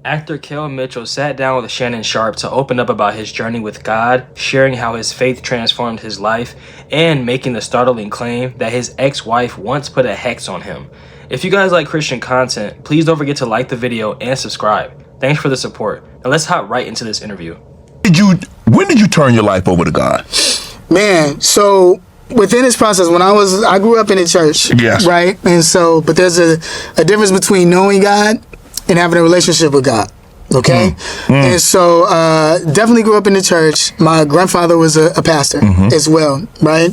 Actor Kel Mitchell sat down with Shannon Sharpe to open up about his journey with God, sharing how his faith transformed his life, and making the startling claim that his ex-wife once put a hex on him. If you guys like Christian content, please don't forget to like the video and subscribe. Thanks for the support. Now let's hop right into this interview. When did you turn your life over to God? Man, so within this process, I grew up in the church, Yes. right? And so, but there's a difference between knowing God and having a relationship with God, okay? And so, definitely grew up in the church. My grandfather was a pastor as well, right?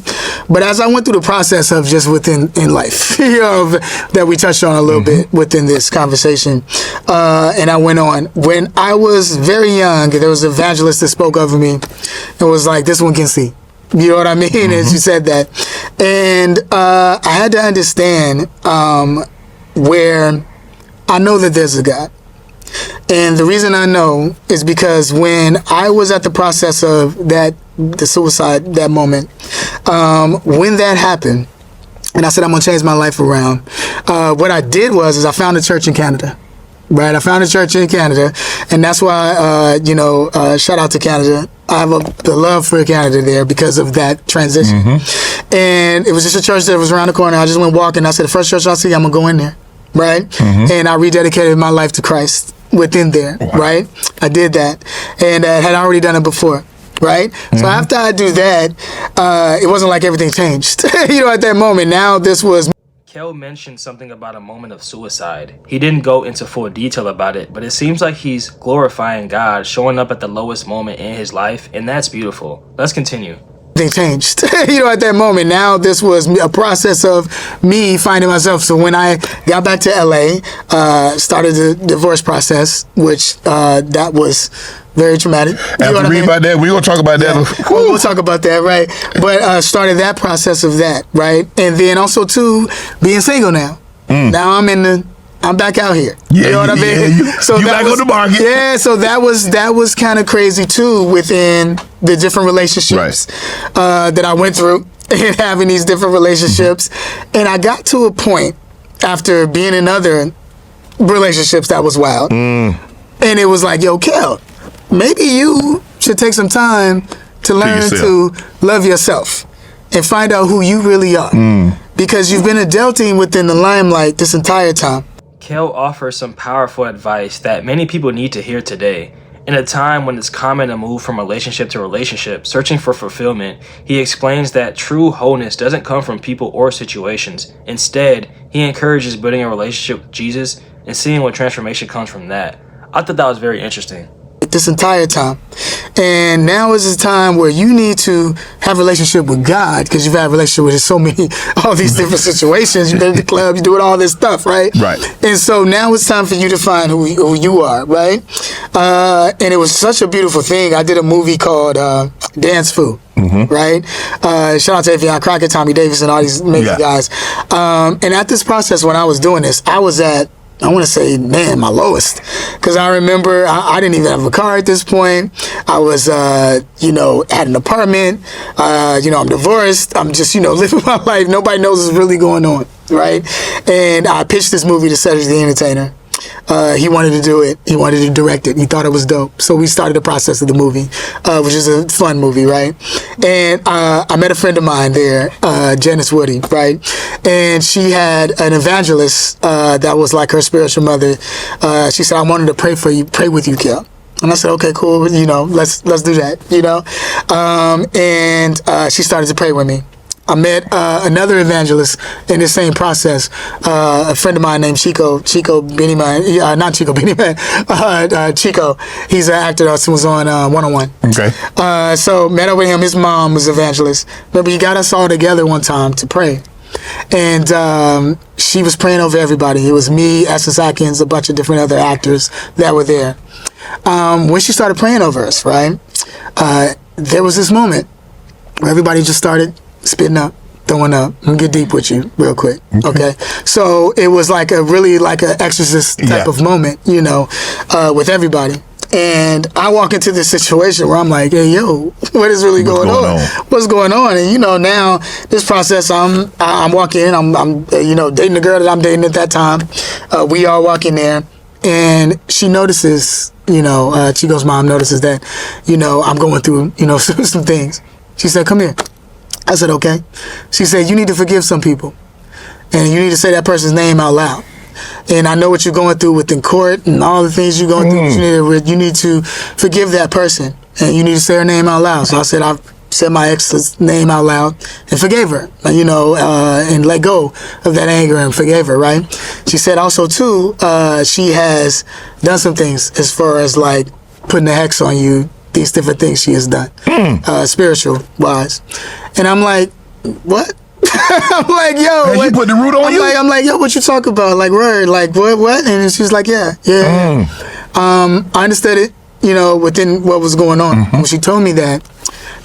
But as I went through the process of just within life, that we touched on a little bit within this conversation, and I went on. When I was very young, there was an evangelist that spoke over me and was like, "This one can see." You know what I mean? And she said that. And I had to understand where I know that there's a God. And the reason I know is because when I was at the process of the suicide, that moment, when that happened, and I said, I'm going to change my life around, what I did was I found a church in Canada. Right, I found a church in Canada, and that's why, shout out to Canada. I have the love for Canada there because of that transition. And it was just a church that was around the corner. I just went walking. I said, the first church I see, I'm going to go in there, right? And I rededicated my life to Christ within there, right? I did that, and had already done it before. Right? So after I do that, it wasn't like everything changed. At that moment, now this was... Kel mentioned something about a moment of suicide. He didn't go into full detail about it, but it seems like he's glorifying God, showing up at the lowest moment in his life, and that's beautiful. Let's continue. They changed. At that moment, now this was a process of me finding myself. So when I got back to LA, started the divorce process, which that was very traumatic. After read about that, we're going to talk about that. Yeah. We'll talk about that, right? But started that process of that, right? And then also, too, being single now. Now I'm back out here. Yeah, you know what I mean? So you back on the market. Yeah, so that was kind of crazy, too, within the different relationships that I went through and having these different relationships. And I got to a point after being in other relationships that was wild. And it was like, yo, Kel, maybe you should take some time to learn to love yourself and find out who you really are. Because you've been adulting within the limelight this entire time. Kel offers some powerful advice that many people need to hear today. In a time when it's common to move from relationship to relationship, searching for fulfillment, he explains that true wholeness doesn't come from people or situations. Instead, he encourages building a relationship with Jesus and seeing what transformation comes from that. I thought that was very interesting. This entire time. And now is the time where you need to have a relationship with God, because you've had a relationship with so many, all these different situations. You've been to the club, you're doing all this stuff, right? Right. And so now it's time for you to find who you are, right? And it was such a beautiful thing. I did a movie called Dance Foo. Right? Shout out to Avion Crockett, Tommy Davis, and all these amazing guys. And at this process, when I was doing this, I was at, I want to say, man, my lowest. Because I remember I didn't even have a car at this point. I was, had an apartment. I'm divorced. I'm just, living my life. Nobody knows what's really going on, right? And I pitched this movie to Cedric the Entertainer. He wanted to do it. He wanted to direct it. He thought it was dope. So we started the process of the movie, which is a fun movie, right? And I met a friend of mine there, Janice Woody, right? And she had an evangelist that was like her spiritual mother. She said, I wanted to pray with you, Kel. And I said, okay, cool. Let's do that, and she started to pray with me. I met another evangelist in the same process, a friend of mine named Chico Bennyman, not Chico Bennyman, Chico. He's an actor that was on 101. Okay. So met up with him. His mom was an evangelist. Remember, he got us all together one time to pray. And she was praying over everybody. It was me, Essence Atkins, a bunch of different other actors that were there. When she started praying over us, right, there was this moment where everybody just started spitting up, throwing up. I'm gonna get deep with you real quick. Okay. So it was like an exorcist type of moment, with everybody. And I walk into this situation where I'm like, hey, yo, what is really going on? What's going on? And now this process, I'm walking in, I'm dating the girl that I'm dating at that time. We all walk in there. And she notices, Chico's mom notices that, I'm going through, some things. She said, come here. I said, okay. She said, you need to forgive some people. And you need to say that person's name out loud. And I know what you're going through within court and all the things you're going through. You need to forgive that person. And you need to say her name out loud. So I said, I said my ex's name out loud and forgave her, and let go of that anger and forgave her, right? She said also, too, she has done some things as far as, like, putting a hex on you, these different things she has done, spiritual-wise. And I'm like, what? I'm like, yo, Man, you put the root on you? I'm like, yo, what you talking about? Like, word, like, what? And she's like, yeah. I understood it, within what was going on. When she told me that,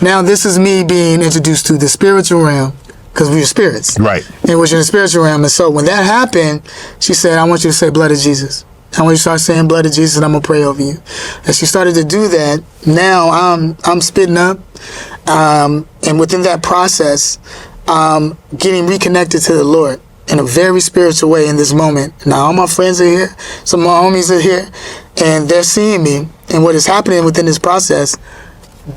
now this is me being introduced to the spiritual realm, because we were spirits. Right. And we're in the spiritual realm. And so when that happened, she said, I want you to say blood of Jesus. I want you to start saying blood of Jesus, and I'm going to pray over you. And she started to do that. Now I'm spitting up. And within that process, getting reconnected to the Lord in a very spiritual way in this moment. Now all my friends are here. Some of my homies are here. And they're seeing me. And what is happening within this process,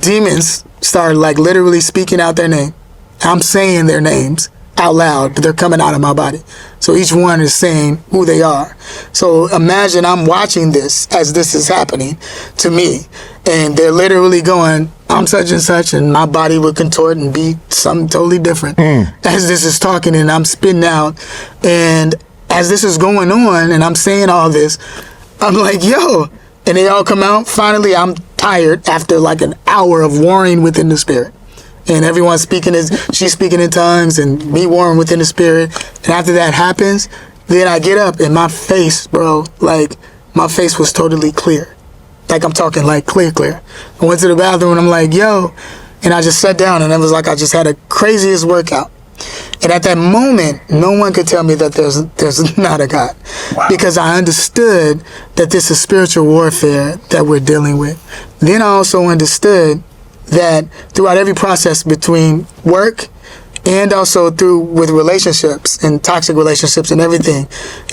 demons start, like, literally speaking out their name. I'm saying their names out loud, but they're coming out of my body. So each one is saying who they are. So imagine I'm watching this as this is happening to me, and they're literally going, I'm such and such, and my body would contort and be something totally different as this is talking, and I'm spitting out. And as this is going on and I'm saying all this, I'm like, yo, and they all come out. Finally, I'm tired after like an hour of warring within the spirit. And everyone's she's speaking in tongues and me warring within the spirit. And after that happens, then I get up and my face, bro, like my face was totally clear. Like I'm talking like clear. I went to the bathroom and I'm like, yo, and I just sat down and it was like I just had a craziest workout. And at that moment, no one could tell me that there's not a God. Wow. Because I understood that this is spiritual warfare that we're dealing with. Then I also understood that throughout every process between work and also with relationships and toxic relationships and everything,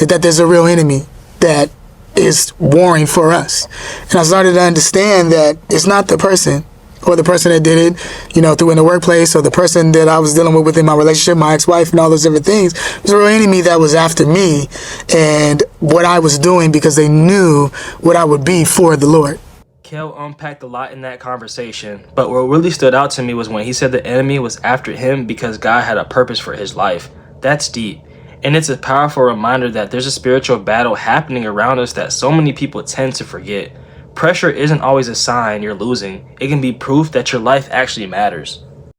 that there's a real enemy that is warring for us. And I started to understand that it's not the person or the person that did it, through in the workplace, or the person that I was dealing with within my relationship, my ex-wife, and all those different things. It was a real enemy that was after me and what I was doing, because they knew what I would be for the Lord. Kel unpacked a lot in that conversation, but what really stood out to me was when he said the enemy was after him because God had a purpose for his life. That's deep. And it's a powerful reminder that there's a spiritual battle happening around us that so many people tend to forget. Pressure isn't always a sign you're losing. It can be proof that your life actually matters.